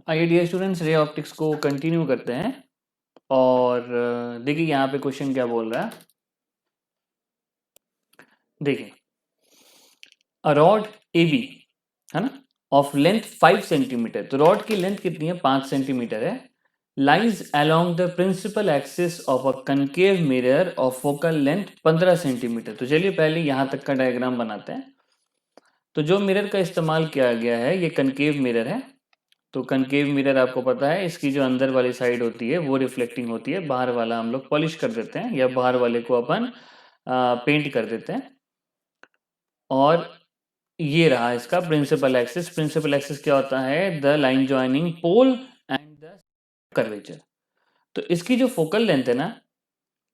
आइए dear students, ray optics को continue करते हैं। और देखिए यहाँ पे क्वेश्चन क्या बोल रहा है। देखिए, अ रॉड ए बी है ना, ऑफ लेंथ 5 सेंटीमीटर। तो रॉड की लेंथ कितनी है? 5 सेंटीमीटर है। Lies along the principal axis of a concave mirror of focal length 15 centimetre. तो चलिए पहले यहाँ तक का डायग्राम बनाते हैं। तो जो मिरर का इस्तेमाल किया गया है ये कनकेव मिरर है। तो कनकेव मिरर आपको पता है, इसकी जो अंदर वाली साइड होती है वो रिफ्लेक्टिंग होती है, बाहर वाला हम लोग पॉलिश कर देते हैं या बाहर वाले को अपन पेंट कर देते हैं। और ये रहा इसका प्रिंसिपल एक्सिस। प्रिंसिपल एक्सिस क्या होता है? The line joining pole and the curvature. तो इसकी जो फोकल लेंथ है ना,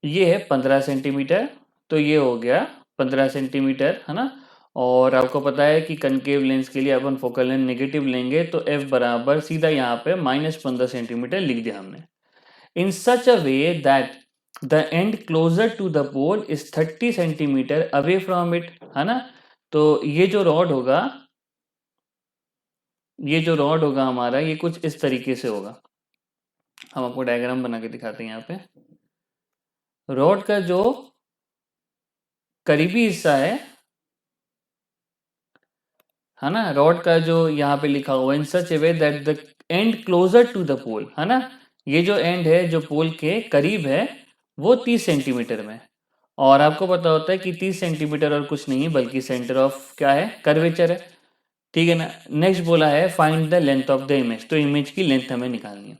ये है 15 सेंटीमीटर। तो ये हो गया 15 सेंटीमीटर, है ना। और आपको पता है कि कनकेव लेंस के लिए अपन फोकल लेंथ नेगेटिव लेंगे, तो f बराबर सीधा यहाँ पे -15 सेंटीमीटर लिख दिया हमने। In such a way that the end closer to the pole is 30 centimetre away from it, है ना। तो ये जो रॉड होगा, हमारा, ये कुछ इस तरीके से होगा। हम आपको डायग्राम बना के दिखाते हैं। यहाँ पे रॉड का जो करीबी हिस्सा है ना, रॉड का जो यहाँ पे लिखा हुआ है, in such a way that the end closer to the pole, है ना। ये जो एंड है जो पोल के करीब है वो 30 सेंटीमीटर में। और आपको पता होता है कि 30 सेंटीमीटर और कुछ नहीं बल्कि सेंटर ऑफ क्या है? कर्वेचर है, ठीक है ना। नेक्स्ट बोला है find the length of the image. तो इमेज की लेंथ हमें निकालनी है।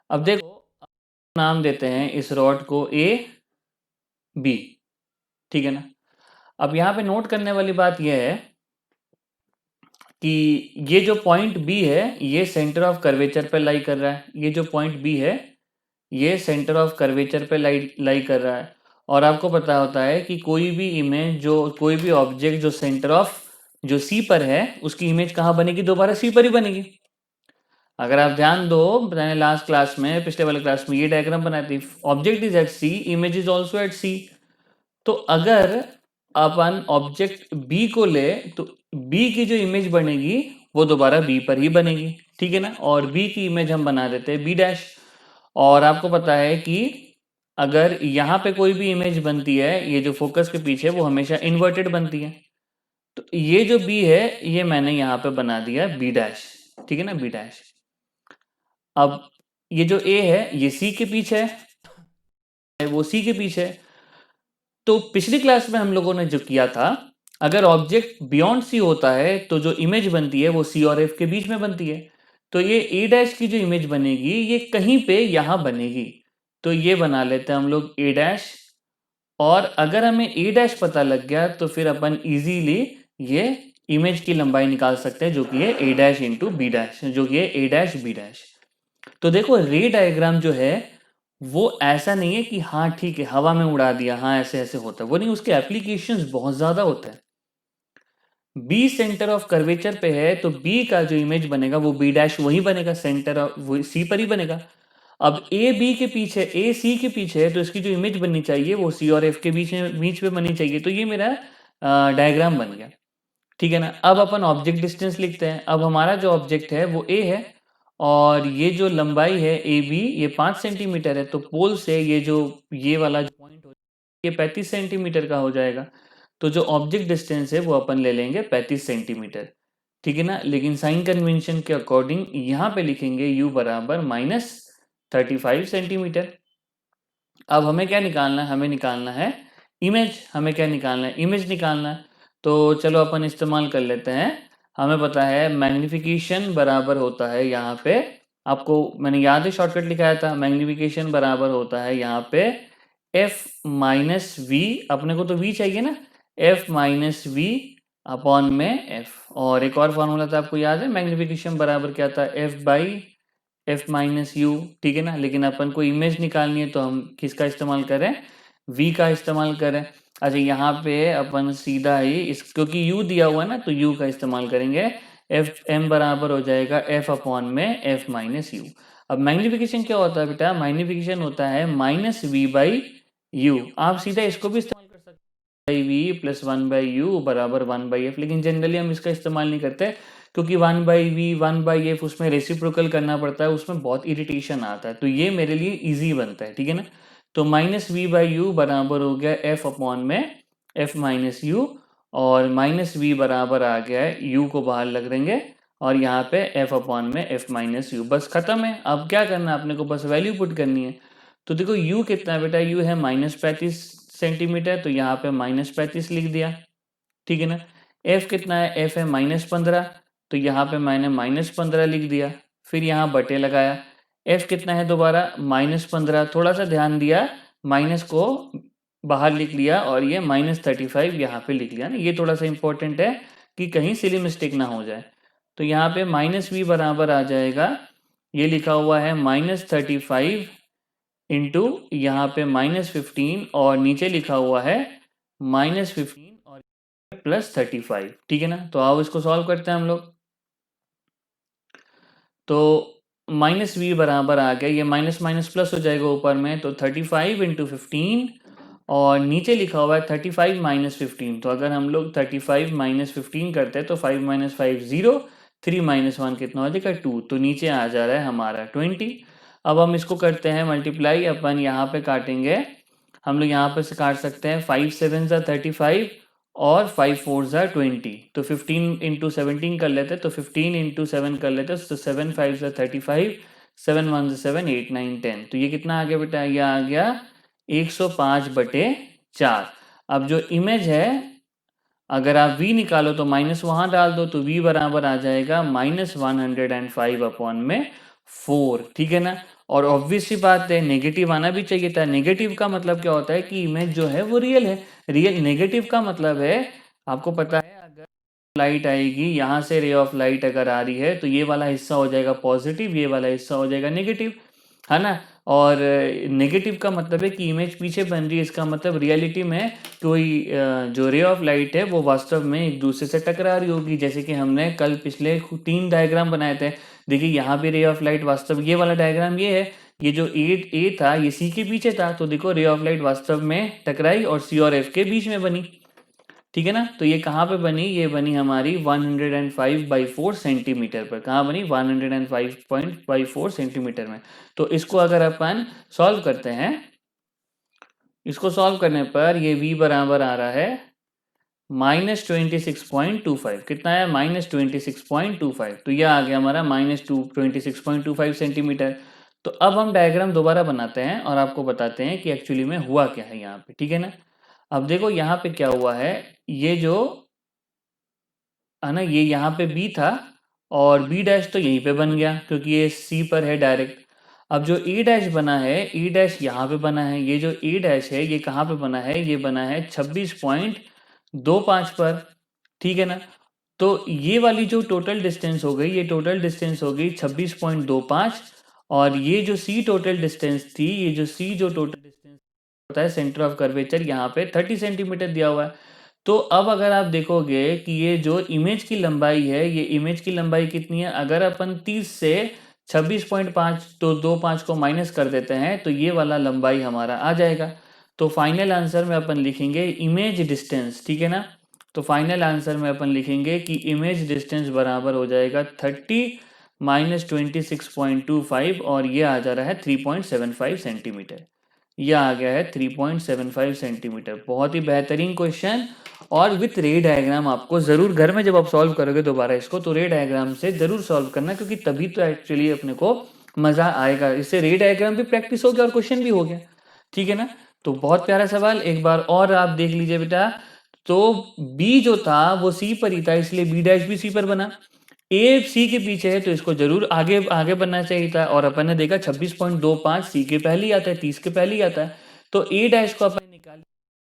अब देखो, नाम देते हैं इस रॉड को ए बी, ठीक है ना। अब यहाँ पे नोट करने वाली बात यह है कि ये जो पॉइंट बी है ये सेंटर ऑफ कर्वेचर पे लाई कर रहा है। ये जो पॉइंट बी है ये सेंटर ऑफ कर्वेचर पे लाई कर रहा है। और आपको पता होता है कि कोई भी इमेज, जो कोई भी ऑब्जेक्ट जो सेंटर ऑफ जो सी पर है उसकी इमेज कहाँ बनेगी? दोबारा सी पर ही बनेगी। अगर आप ध्यान दो, मैंने लास्ट क्लास में, पिछले वाले क्लास में ये डायग्राम बनाई थी। Object is at C, image is also at C. तो अगर अपन ऑब्जेक्ट बी को ले तो बी की जो इमेज बनेगी वो दोबारा बी पर ही बनेगी, ठीक है ना। और बी की इमेज हम बना देते हैं बी डैश। और आपको पता है कि अगर यहाँ पे कोई भी इमेज बनती है, ये जो फोकस के पीछे, वो हमेशा इन्वर्टेड बनती है। तो ये जो बी है ये मैंने यहाँ पे बना दिया बी डैश, ठीक है ना, बी डैश। अब ये जो ए है ये सी के पीछे है, वो सी के पीछे है। तो पिछली क्लास में हम लोगों ने जो किया था, अगर ऑब्जेक्ट बियॉन्ड सी होता है तो जो इमेज बनती है वो सी और एफ के बीच में बनती है। तो ये ए डैश की जो इमेज बनेगी ये कहीं पे यहां बनेगी। तो ये बना लेते हैं हम लोग ए डैश। और अगर हमें ए डैश पता लग गया तो फिर अपन इजीली ये इमेज की लंबाई निकाल सकते हैं, जो कि है ए डैश इंटू बी डैश, जो कि है ए डैश बी डैश। तो देखो, रे डायग्राम जो है वो ऐसा नहीं है कि हाँ ठीक है हवा में उड़ा दिया, हाँ ऐसे ऐसे होता है, वो नहीं। उसके एप्लीकेशंस बहुत ज्यादा होते हैं। बी सेंटर ऑफ कर्वेचर पे है तो बी का जो इमेज बनेगा वो बी डैश वही बनेगा, सेंटर ऑफ वो सी पर ही बनेगा। अब ए बी के पीछे, ए सी के पीछे है तो इसकी जो इमेज बननी चाहिए वो सी और एफ के बीच में बननी चाहिए। तो ये मेरा डायग्राम बन गया, ठीक है ना। अब अपन ऑब्जेक्ट डिस्टेंस लिखते हैं। अब हमारा जो ऑब्जेक्ट है वो ए है और ये जो लंबाई है ए बी ये 5 सेंटीमीटर है। तो पोल से ये जो ये वाला जो पॉइंट हो ये 35 सेंटीमीटर का हो जाएगा। तो जो ऑब्जेक्ट डिस्टेंस है वो अपन ले लेंगे 35 सेंटीमीटर, ठीक है ना। लेकिन साइन कन्वेंशन के अकॉर्डिंग यहाँ पे लिखेंगे u बराबर -35 सेंटीमीटर। अब हमें क्या निकालना है? हमें निकालना है इमेज। हमें क्या निकालना है? इमेज निकालना है। तो चलो अपन इस्तेमाल कर लेते हैं। हमें पता है मैग्निफिकेशन बराबर होता है यहाँ पे, आपको मैंने याद है शॉर्टकट लिखाया था, मैग्निफिकेशन बराबर होता है यहाँ पे f माइनस वी। अपने को तो v चाहिए ना, f माइनस वी अपॉन में f। और एक और फॉर्मूला था आपको याद है, मैग्निफिकेशन बराबर क्या था? f by F minus you, ठीक है ना। लेकिन अपन को इमेज निकालनी है तो हम किसका इस्तेमाल करें? v का इस्तेमाल करें। अच्छा, यहाँ पे अपन सीधा ही इस, क्योंकि u दिया हुआ है ना तो u का इस्तेमाल करेंगे। एफ एम बराबर हो जाएगा f अपॉन में एफ माइनस यू। अब मैग्निफिकेशन क्या होता है बेटा? मैग्निफिकेशन होता है माइनस वी बाई यू। आप सीधा इसको भी इस्तेमाल कर सकते हैं, वी प्लस 1 बाई यू बराबर 1 बाई एफ। लेकिन जनरली हम इसका इस्तेमाल नहीं करते क्योंकि 1/v 1/f उसमें रेसिप्रोकल करना पड़ता है, उसमें बहुत इरिटेशन आता है, तो ये मेरे लिए इजी बनता है, ठीक है ना। तो -v/u बराबर हो गया f अपॉन में f माइनस यू, और -v बराबर आ गया है u को बाहर लग देंगे और यहाँ पे f अपॉन में f माइनस यू, बस खत्म है। अब क्या करना है अपने को, बस वैल्यू पुट करनी है। तो देखो u कितना है बेटा, u है -35 सेंटीमीटर, तो यहाँ पे -35 लिख दिया, ठीक है ना। f कितना है, f है -15, तो यहाँ पे मैंने -15 लिख दिया, फिर यहाँ बटे लगाया। f कितना है दोबारा, -15, थोड़ा सा ध्यान दिया, माइनस को बाहर लिख लिया और ये -35 यहाँ पे लिख लिया ना, ये थोड़ा सा इंपॉर्टेंट है कि कहीं सिली मिस्टेक ना हो जाए। तो यहाँ पे -v बराबर आ जाएगा, ये लिखा हुआ है -35 इंटू यहाँ पे -15 और नीचे लिखा हुआ है -15 और +35, ठीक है ना। तो आओ इसको सॉल्व करते हैं हम लोग। तो -v बराबर आ गया, ये माइनस माइनस प्लस हो जाएगा ऊपर में, तो 35 इंटू 15 और नीचे लिखा हुआ है 35 माइनस 15। तो अगर हम लोग 35 माइनस 15 करते हैं तो 5 माइनस 5 0, 3 माइनस 1 कितना हो जाएगा 2, तो नीचे आ जा रहा है हमारा 20। अब हम इसको करते हैं मल्टीप्लाई, अपन यहाँ पे काटेंगे, हम लोग यहाँ पे से काट सकते हैं 5 7 ज़ा 35 और 5 4 ज़ा 20, तो 15 इंटू 17 कर लेते, तो 15 इंटू 7 कर लेते, तो 7 5 ज़ा 35, 7 1 ज़ा 7, 8 9 10, तो ये कितना आ गया बेटा, ये आ गया 105/4। अब जो इमेज है, अगर आप v निकालो तो माइनस वहां डाल दो, तो v बराबर आ जाएगा -105/4, ठीक है ना। और ऑब्वियस सी बात है, नेगेटिव आना भी चाहिए था। नेगेटिव का मतलब क्या होता है कि इमेज जो है वो रियल है। रियल नेगेटिव का मतलब है, आपको पता है, अगर लाइट आएगी यहाँ से, रे ऑफ लाइट अगर आ रही है तो ये वाला हिस्सा हो जाएगा पॉजिटिव, ये वाला हिस्सा हो जाएगा नेगेटिव, है ना। और नेगेटिव का मतलब है कि इमेज पीछे बन रही है, इसका मतलब रियलिटी में कोई जो रे ऑफ लाइट है वो वास्तव में एक दूसरे से टकरा रही होगी। जैसे कि हमने कल पिछले 3 डायग्राम बनाए थे, देखिए यहाँ पे रे ऑफ लाइट वास्तव, ये वाला डायग्राम ये है, ये जो ए था ये सी के पीछे था, तो देखो रे ऑफ लाइट वास्तव में टकराई और सी और एफ के बीच में बनी, ठीक है ना। तो ये कहाँ पे बनी, ये बनी हमारी 105/4 सेंटीमीटर पर। कहाँ बनी, 105.4 सेंटीमीटर में। तो इसको अगर अपन सॉल्व करते हैं, इसको सॉल्व करने पर ये v बराबर आ रहा है -26.25, कितना है, -26.25, तो ये आ गया हमारा -26.25 सेंटीमीटर। तो अब हम डायग्राम दोबारा बनाते हैं और आपको बताते हैं कि एक्चुअली में हुआ क्या है यहाँ पे, ठीक है ना। अब देखो यहाँ पे क्या हुआ है, ये जो है ना, ये यहाँ पे B था और B डैश तो यहीं पे बन गया क्योंकि ये C पर है डायरेक्ट। अब जो E डैश बना है, E डैश यहाँ पे बना है, ये जो E डैश है ये कहाँ पे बना है, ये बना है 26.25 पर, ठीक है ना। तो ये वाली जो टोटल डिस्टेंस हो गई, ये टोटल डिस्टेंस हो गई 26.25, और ये जो C टोटल डिस्टेंस थी, ये जो C जो टोटल डिस्टेंस होता है सेंटर ऑफ कर्वेचर, यहाँ पे 30 सेंटीमीटर दिया हुआ है। तो अब अगर आप देखोगे कि ये जो इमेज की लंबाई है, ये इमेज की लंबाई कितनी है, अगर अपन 30 से 26.5 तो 25 को माइनस कर देते हैं तो ये वाला लंबाई हमारा आ जाएगा। तो फाइनल आंसर में अपन लिखेंगे इमेज डिस्टेंस, ठीक है ना। तो फाइनल आंसर में अपन लिखेंगे कि इमेज डिस्टेंस बराबर हो जाएगा 30 माइनस 26.25 और ये आ जा रहा है 3.75 सेंटीमीटर। यह आ गया है 3.75 सेंटीमीटर। बहुत ही बेहतरीन क्वेश्चन, और विथ रे डायग्राम आपको जरूर घर में जब आप सॉल्व करोगे दोबारा इसको, तो रे डायग्राम से जरूर सॉल्व करना, क्योंकि तभी तो एक्चुअली अपने को मजा आएगा। इससे रे डायग्राम भी प्रैक्टिस हो गया और क्वेश्चन भी हो गया, ठीक है ना। तो बहुत प्यारा सवाल, एक बार और आप देख लीजिए बेटा। तो बी जो था वो सी पर ही था, इसलिए बी डैश भी सी पर बना। ए सी के पीछे है तो इसको जरूर आगे आगे बनना चाहिए था, और अपन ने देखा 26.25 सी के पहले ही आता है, 30 के पहले ही आता है। तो ए डैश को अपन निकाल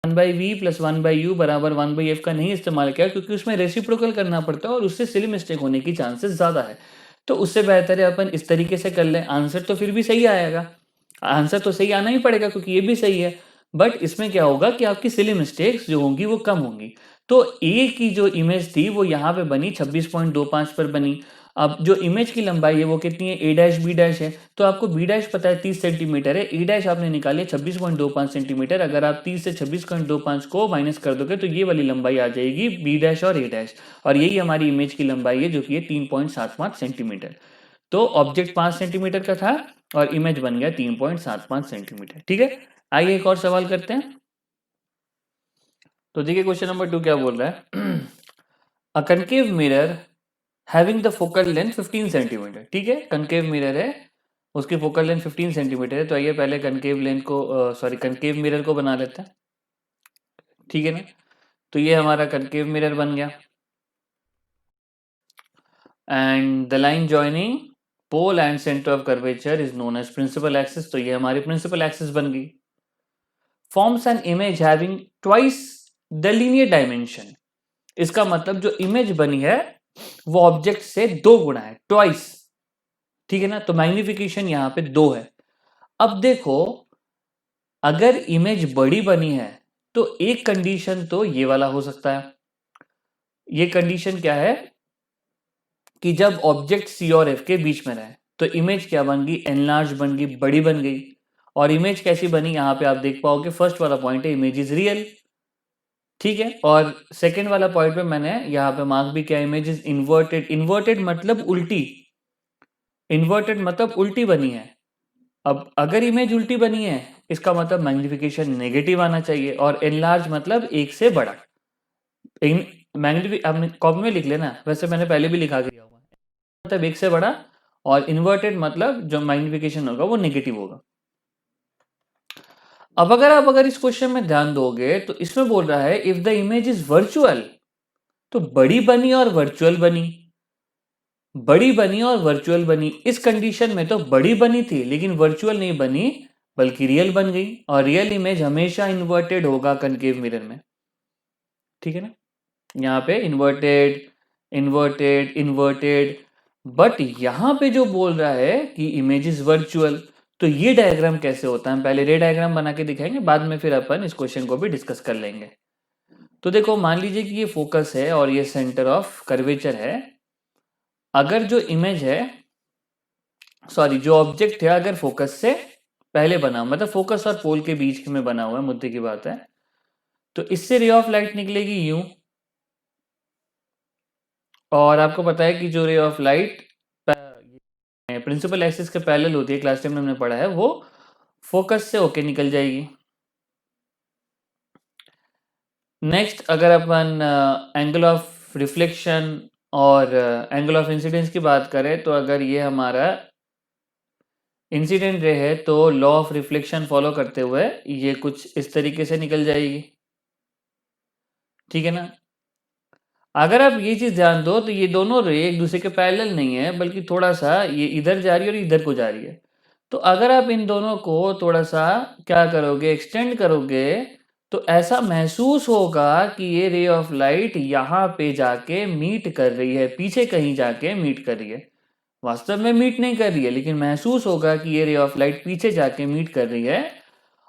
1/v + 1/u बराबर 1/f का नहीं इस्तेमाल किया, क्योंकि उसमें रेसिप्रोकल करना पड़ता है और उससे सिली मिस्टेक होने की चांसेस ज्यादा है। तो उससे बेहतर है अपन इस तरीके से कर लें, आंसर तो फिर भी सही आएगा, आंसर तो सही आना ही पड़ेगा क्योंकि ये भी सही है, बट इसमें क्या होगा कि आपकी सिली मिस्टेक्स जो होंगी वो कम होंगी। तो ए की जो इमेज थी वो यहाँ पे बनी 26.25 पर बनी। अब जो इमेज की लंबाई है वो कितनी है, ए डैश बी डैश है, तो आपको बी डैश पता है 30 सेंटीमीटर है, ए डैश आपने निकाली 26.25 सेंटीमीटर। अगर आप 30 से 26.25 को माइनस कर दोगे तो ये वाली लंबाई आ जाएगी बी डैश और ए डैश, और यही हमारी इमेज की लंबाई है जो कि है 3.75 सेंटीमीटर। तो ऑब्जेक्ट 5 सेंटीमीटर का था और इमेज बन गया 3.75 सेंटीमीटर। ठीक है, आइए एक और सवाल करते हैं। तो देखिए क्वेश्चन नंबर 2 क्या बोल रहा है, a concave mirror having the focal length 15 centimetre. ठीक है, कनकेव मिरर है, उसकी फोकल लेंथ 15 सेंटीमीटर है। तो आइए पहले कनकेव लेंथ को कनकेव मिरर को बना लेते हैं। ठीक है ना, तो ये हमारा कनकेव मिरर बन गया, and the line joining pole and centre of curvature is known as principal axis. तो ये हमारी प्रिंसिपल एक्सिस बन गई। Forms an image having twice the linear dimension. इसका मतलब जो इमेज बनी है वो ऑब्जेक्ट से 2 गुना है, ट्वाइस। ठीक है ना, तो मैग्निफिकेशन यहां पे 2 है। अब देखो, अगर इमेज बड़ी बनी है तो एक कंडीशन तो ये वाला हो सकता है। ये कंडीशन क्या है कि जब ऑब्जेक्ट सी और एफ के बीच में रहे तो इमेज क्या बन गई, एनलार्ज बन गई, बड़ी बन गई। और इमेज कैसी बनी, यहां पे आप देख पाओगे, फर्स्ट वाला पॉइंट है इमेज इज रियल। ठीक है, और सेकेंड वाला पॉइंट पे मैंने यहां पे मार्क भी किया, इमेज इज इन्वर्टेड। इन्वर्टेड मतलब उल्टी, इन्वर्टेड मतलब उल्टी बनी है। अब अगर इमेज उल्टी बनी है इसका मतलब मैग्निफिकेशन नेगेटिव आना चाहिए, और एनलार्ज मतलब एक से बड़ा। मैग्निफिक आपने कॉपी में लिख लेना, वैसे मैंने पहले भी लिखा गया हुआ मतलब एक से बड़ा, और इन्वर्टेड मतलब जो मैग्निफिकेशन होगा वो नेगेटिव होगा। अब अगर इस क्वेश्चन में ध्यान दोगे तो इसमें बोल रहा है if the image is virtual, तो बड़ी बनी और वर्चुअल बनी, बड़ी बनी और वर्चुअल बनी। इस कंडीशन में तो बड़ी बनी थी लेकिन वर्चुअल नहीं बनी बल्कि रियल बन गई, और रियल इमेज हमेशा इन्वर्टेड होगा कनकेव मिरर में। ठीक है ना, यहाँ पे इन्वर्टेड इन्वर्टेड इन्वर्टेड, बट यहाँ पे जो बोल रहा है कि इमेज इज वर्चुअल, तो ये डायग्राम कैसे होता है, पहले रे डायग्राम बना के दिखाएंगे, बाद में फिर अपन इस क्वेश्चन को भी डिस्कस कर लेंगे। तो देखो, मान लीजिए कि ये फोकस है और ये सेंटर ऑफ कर्वेचर है। अगर जो इमेज है, जो ऑब्जेक्ट है, अगर फोकस से पहले बना, मतलब फोकस और पोल के बीच में बना हुआ है, मुद्दे की बात है, तो इससे रे ऑफ लाइट निकलेगी यूं, और आपको पता है कि जो ray of light principal axis के पैरेलल होती है, क्लास 10 में हमने पढ़ा है, वो फोकस से होके निकल जाएगी। नेक्स्ट, अगर अपन एंगल ऑफ रिफ्लेक्शन और एंगल ऑफ इंसिडेंस की बात करें, तो अगर ये हमारा इंसिडेंट रे है तो लॉ ऑफ रिफ्लेक्शन फॉलो करते हुए ये कुछ इस तरीके से निकल जाएगी। ठीक है ना, अगर आप ये चीज ध्यान दो तो ये दोनों रे एक दूसरे के पैरेलल नहीं है, बल्कि थोड़ा सा ये इधर जा रही है और इधर को जा रही है। तो अगर आप इन दोनों को थोड़ा सा क्या करोगे, एक्सटेंड करोगे, तो ऐसा महसूस होगा कि ये रे ऑफ लाइट यहाँ पे जाके मीट कर रही है, पीछे कहीं जाके मीट कर रही है। वास्तव में मीट नहीं कर रही है, लेकिन महसूस होगा कि ये रे ऑफ लाइट पीछे जाके मीट कर रही है,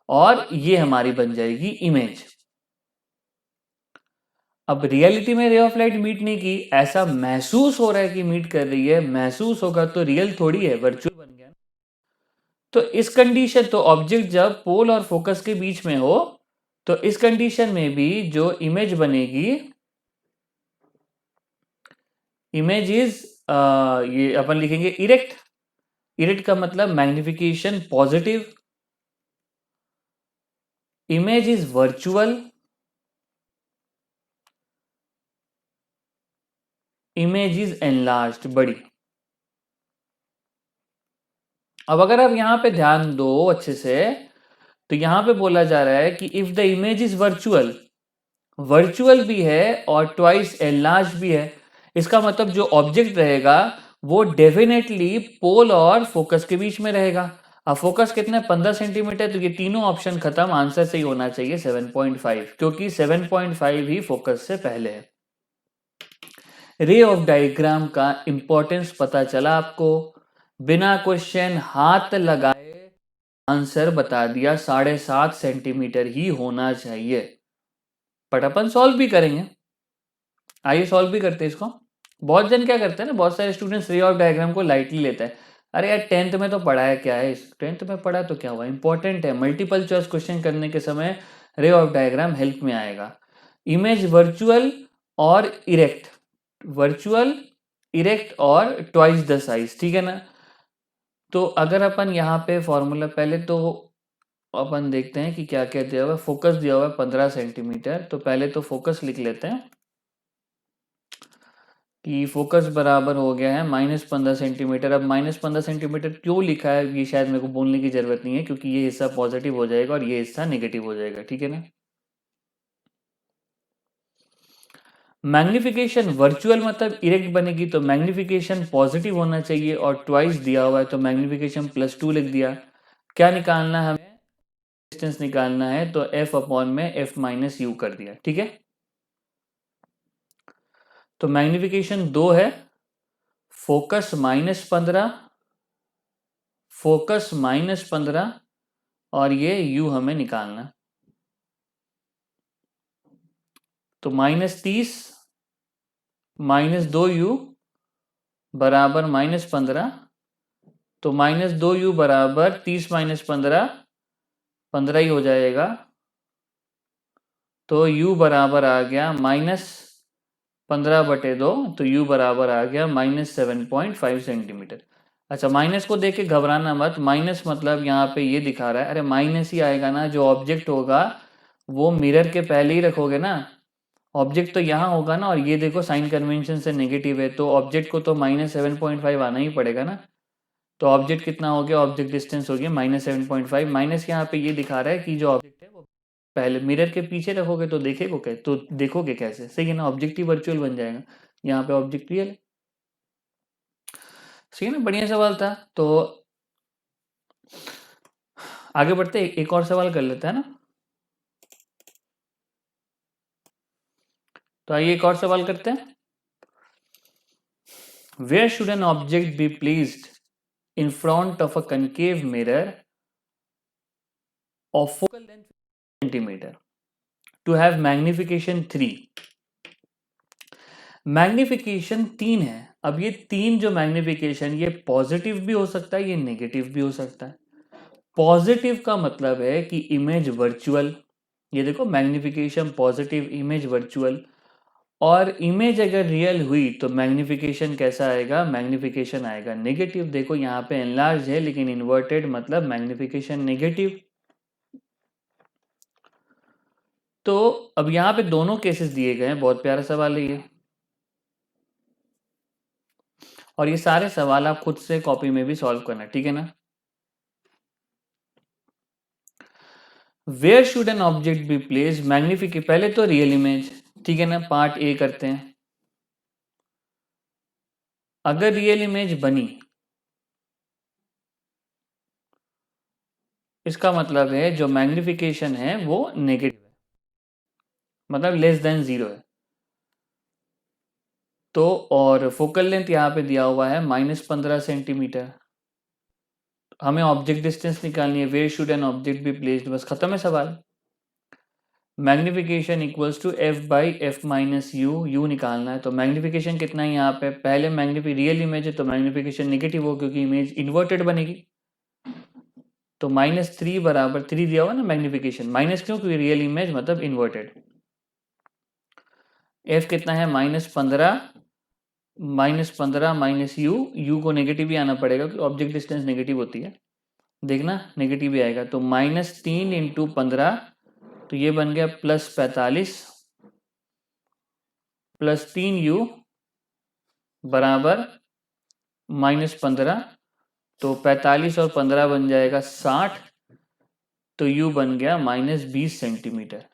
और ये हमारी बन जाएगी इमेज। अब रियलिटी में रे ऑफ लाइट मीट नहीं की, ऐसा महसूस हो रहा है कि मीट कर रही है, महसूस होगा तो रियल थोड़ी है, वर्चुअल बन गया। तो इस कंडीशन, तो ऑब्जेक्ट जब पोल और फोकस के बीच में हो, तो इस कंडीशन में भी जो इमेज बनेगी, इमेज इज ये अपन लिखेंगे इरेक्ट। इरेक्ट का मतलब magnification positive, image is virtual, image is enlarged, बड़ी। अब अगर आप यहां पे ध्यान दो अच्छे से, तो यहां पे बोला जा रहा है कि if the image is virtual, virtual भी है और ट्वाइस एनलार्ज भी है, इसका मतलब जो ऑब्जेक्ट रहेगा वो डेफिनेटली पोल और फोकस के बीच में रहेगा। अब फोकस कितना, 15 सेंटीमीटर, तो ये तीनों ऑप्शन खत्म, आंसर सही होना चाहिए 7.5, क्योंकि 7.5 ही फोकस से पहले है। रे ऑफ डायग्राम का इंपॉर्टेंस पता चला आपको, बिना क्वेश्चन हाथ लगाए आंसर बता दिया, 7.5 सेंटीमीटर ही होना चाहिए। बट अपन सॉल्व भी करेंगे, आइए सॉल्व भी करते हैं इसको। बहुत जन क्या करते हैं ना, बहुत सारे स्टूडेंट्स रे ऑफ डायग्राम को लाइटली लेते हैं। अरे यार 10th में तो पढ़ाया क्या है, 10th में पढ़ा तो क्या हुआ, इंपॉर्टेंट है। मल्टीपल चॉइस क्वेश्चन करने के समय रे ऑफ डायग्राम हेल्प में आएगा। इमेज वर्चुअल और इरेक्ट, वर्चुअल इरेक्ट और ट्वाइस द साइज, ठीक है ना। तो अगर अपन यहाँ पे फॉर्मूला, पहले तो अपन देखते हैं कि क्या क्या दिया हुआ है। फोकस दिया हुआ है 15 सेंटीमीटर, तो पहले तो फोकस लिख लेते हैं कि फोकस बराबर हो गया है -15 सेंटीमीटर। अब -15 सेंटीमीटर क्यों लिखा है ये शायद मेरे को बोलने की जरूरत नहीं है, क्योंकि ये हिस्सा पॉजिटिव हो जाएगा और ये हिस्सा नेगेटिव हो जाएगा, ठीक है ना। मैग्निफिकेशन वर्चुअल मतलब इरेक्ट बनेगी, तो मैग्निफिकेशन पॉजिटिव होना चाहिए, और ट्वाइस दिया हुआ है तो मैग्निफिकेशन +2 लिख दिया। क्या निकालना है हमें, डिस्टेंस निकालना है, तो f अपॉन में f माइनस यू कर दिया, ठीक है। तो मैग्निफिकेशन 2 है, फोकस -15, फोकस -15 और ये u हमें निकालना। तो -30 -2u बराबर -15, तो -2u बराबर 30 -15 15 ही हो जाएगा। तो u बराबर आ गया -15/2, तो u बराबर आ गया -7.5 सेंटीमीटर। अच्छा, माइनस को देख के घबराना मत, माइनस मतलब यहाँ पे ये दिखा रहा है, अरे माइनस ही आएगा ना, जो ऑब्जेक्ट होगा वो मिरर के पहले ही रखोगे ना, ऑब्जेक्ट तो यहाँ होगा ना, और ये देखो साइन कन्वेंशन से नेगेटिव है, तो ऑब्जेक्ट को तो -7.5 आना ही पड़ेगा ना। तो ऑब्जेक्ट कितना हो गया, ऑब्जेक्ट डिस्टेंस हो गया -7.5, माइनस यहाँ पे ये दिखा रहा है कि जो ऑब्जेक्ट है वो पहले मिरर के पीछे रखोगे तो देखेगो कैसे, तो देखोगे कैसे, सही है ना, ऑब्जेक्ट ही वर्चुअल बन जाएगा, यहाँ पे ऑब्जेक्ट रियल है। सही है ना, बढ़िया सवाल था। तो आगे बढ़ते एक और सवाल कर लेते हैं ना। तो आइए एक और सवाल करते हैं। Where should an object be placed in front of a concave mirror of focal length centimeter to have magnification 3? Magnification 3 है। अब ये 3 जो मैग्निफिकेशन, ये पॉजिटिव भी हो सकता है, ये नेगेटिव भी हो सकता है। पॉजिटिव का मतलब है कि इमेज वर्चुअल, ये देखो मैग्निफिकेशन पॉजिटिव, इमेज वर्चुअल, और इमेज अगर रियल हुई तो मैग्निफिकेशन कैसा आएगा, मैग्निफिकेशन आएगा नेगेटिव। देखो यहाँ पे एनलार्ज है लेकिन इन्वर्टेड, मतलब मैग्निफिकेशन नेगेटिव। तो अब यहाँ पे दोनों केसेस दिए गए हैं, बहुत प्यारा सवाल है ये, और ये सारे सवाल आप खुद से कॉपी में भी सॉल्व करना, ठीक है ना। Where should an object be place, magnific, पहले तो रियल इमेज, ठीक है ना, पार्ट ए करते हैं। अगर रियल इमेज बनी, इसका मतलब है जो मैग्निफिकेशन है वो नेगेटिव है, मतलब लेस देन 0 है। तो और फोकल लेंथ यहाँ पे दिया हुआ है -15 सेंटीमीटर, हमें ऑब्जेक्ट डिस्टेंस निकालनी है, where should an object be placed, बस खत्म है सवाल। Magnification equals to f by F minus U निकालना है। तो मैग्निफिकेशन कितना है यहाँ पे, पहले रियल इमेज है तो मैग्निफिकेशन नेगेटिव हो, क्योंकि इमेज इन्वर्टेड बनेगी। तो -3 बराबर 3 दिया हुआ ना मैग्निफिकेशन, माइनस क्यों, क्योंकि रियल इमेज मतलब इन्वर्टेड। f कितना है -15, -15 माइनस यू को नेगेटिव ही आना पड़ेगा क्योंकि ऑब्जेक्ट डिस्टेंस नेगेटिव होती है, देखना नेगेटिव ही आएगा। तो -3 इंटू 15, तो ये बन गया +45 +3u बराबर -15, तो 45 और 15 बन जाएगा 60, तो u बन गया -20 सेंटीमीटर।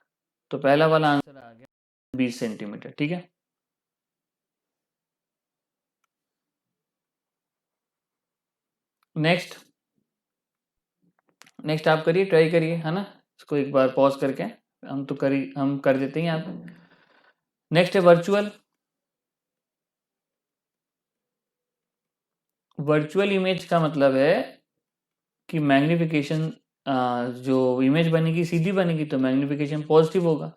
तो पहला वाला आंसर आ गया 20 सेंटीमीटर, ठीक है। नेक्स्ट नेक्स्ट आप करिए, ट्राई करिए, है ना, इसको एक बार पॉज करके हम कर देते हैं यहाँ पे। नेक्स्ट है वर्चुअल। वर्चुअल इमेज का मतलब है कि मैग्निफिकेशन, जो इमेज बनेगी सीधी बनेगी तो मैग्निफिकेशन पॉजिटिव होगा।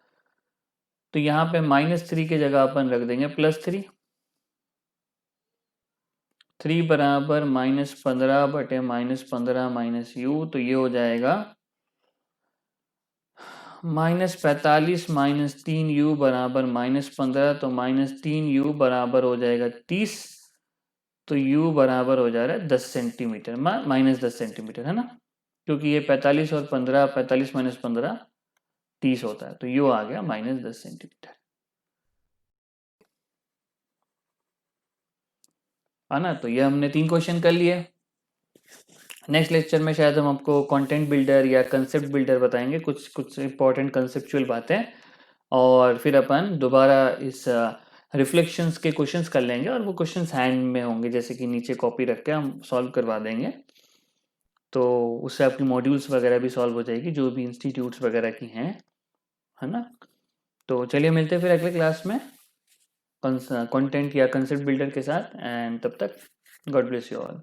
तो यहाँ पे -3 की जगह अपन रख देंगे +3, 3 बराबर -15 बटे -15 माइनस यू, तो ये हो जाएगा -45 माइनस 3u बराबर -15, तो -3u बराबर हो जाएगा 30, तो u बराबर हो जा रहा है 10 सेंटीमीटर, -10 सेंटीमीटर, है ना, क्योंकि ये 45 और 15, 45 माइनस 15 30 होता है, तो u आ गया -10 सेंटीमीटर, है ना। तो ये हमने 3 क्वेश्चन कर लिए। नेक्स्ट लेक्चर में शायद हम आपको कंटेंट बिल्डर या कंसेप्ट बिल्डर बताएंगे, कुछ कुछ इंपॉर्टेंट कंसेप्चुअल बातें, और फिर अपन दोबारा इस रिफ्लेक्शंस के क्वेश्चंस कर लेंगे, और वो क्वेश्चंस हैंड में होंगे, जैसे कि नीचे कॉपी रख के हम सॉल्व करवा देंगे, तो उससे आपकी मॉड्यूल्स वगैरह भी सॉल्व हो जाएगी, जो भी इंस्टीट्यूट्स वगैरह की हैं, है ना। तो चलिए मिलते हैं फिर अगले क्लास में कंटेंट या कंसेप्ट बिल्डर के साथ, एंड तब तक गॉड ब्लेस यू ऑल।